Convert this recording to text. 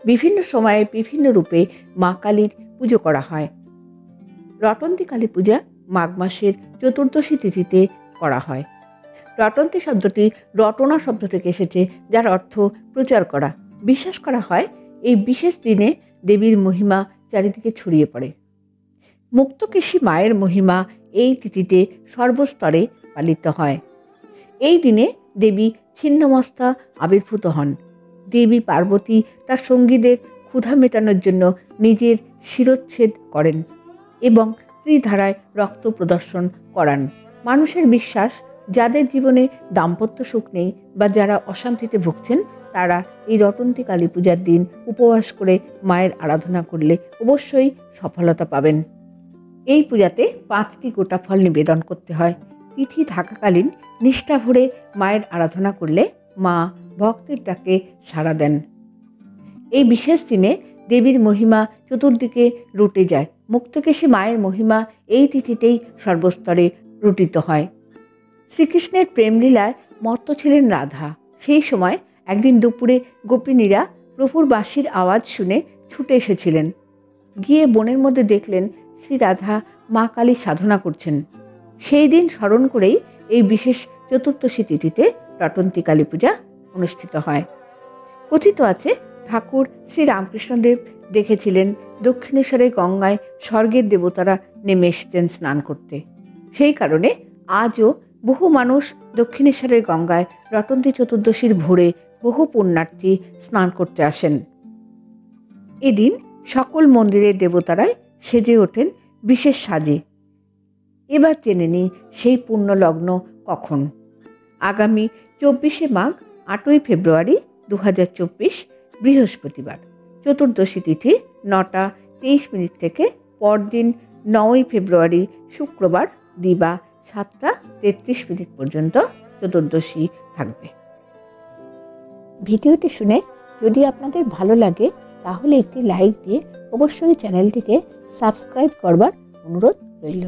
বিভিন্ন সময়ে বিভিন্ন রূপে মা কালীর পুজো করা হয়। রটন্তী কালী পূজা মাঘ মাসের চতুর্দশী তিথিতে করা হয়। রটন্তী শব্দটি রটনা শব্দ থেকে এসেছে, যার অর্থ প্রচার করা। বিশ্বাস করা হয় এই বিশেষ দিনে দেবীর মহিমা চারিদিকে ছড়িয়ে পড়ে। মুক্তকেশী মায়ের মহিমা এই তিথিতে সর্বস্তরে পালিত হয়। এই দিনে দেবী ছিন্নমস্তা আবির্ভূত হন। দেবী পার্বতী তার সঙ্গীদের ক্ষুধা মেটানোর জন্য নিজের শিরচ্ছেদ করেন এবং ত্রিধারায় রক্ত প্রদর্শন করান। মানুষের বিশ্বাস, যাদের জীবনে দাম্পত্য সুখ নেই বা যারা অশান্তিতে ভুগছেন, তারা এই রটন্তী কালী পূজার দিন উপবাস করে মায়ের আরাধনা করলে অবশ্যই সফলতা পাবেন। এই পূজাতে 5টি গোটা ফল নিবেদন করতে হয়। তিথি থাকাকালীন নিষ্ঠা ভরে মায়ের আরাধনা করলে মা ভক্তের ডাকে সাড়া দেন। এই বিশেষ দিনে দেবীর মহিমা চতুর্দিকে রটে যায়। মুক্তকেশী মায়ের মহিমা এই তিথিতেই সর্বস্তরে রটিত হয়। শ্রীকৃষ্ণের প্রেমলীলায় মত্ত ছিলেন রাধা। সেই সময় একদিন দুপুরে গোপিনীরা প্রভুর বাঁশির আওয়াজ শুনে ছুটে এসেছিলেন। গিয়ে বনের মধ্যে দেখলেন শ্রী রাধা মা কালীর সাধনা করছেন। সেই দিন স্মরণ করেই এই বিশেষ চতুর্দশী তিথিতে রটন্তী কালী পূজা অনুষ্ঠিত হয়। কথিত আছে, ঠাকুর শ্রী রামকৃষ্ণদেব দেখেছিলেন দক্ষিণেশ্বরের গঙ্গায় স্বর্গের দেবতারা নেমে এসেছেন স্নান করতে। সেই কারণে আজও বহু মানুষ দক্ষিণেশ্বরের গঙ্গায় রটন্তী চতুর্দশীর ভোরে বহু পুণ্যার্থী স্নান করতে আসেন। এদিন সকল মন্দিরের দেবতারাই সেজে ওঠেন বিশেষ সাজে। এবার জেনে নিই সেই পুণ্যলগ্ন কখন। আগামী 24শে মাঘ 8ই ফেব্রুয়ারি 2024 বৃহস্পতিবার। চতুর্দশী তিথি 9টা 23 মিনিট থেকে পরদিন 9ই ফেব্রুয়ারি শুক্রবার দিবা 7টা 33 মিনিট পর্যন্ত চতুর্দশী থাকবে। ভিডিওটি শুনে যদি আপনাদের ভালো লাগে তাহলে একটি লাইক দিয়ে অবশ্যই চ্যানেলটিকে সাবস্ক্রাইব করবার অনুরোধ রইল।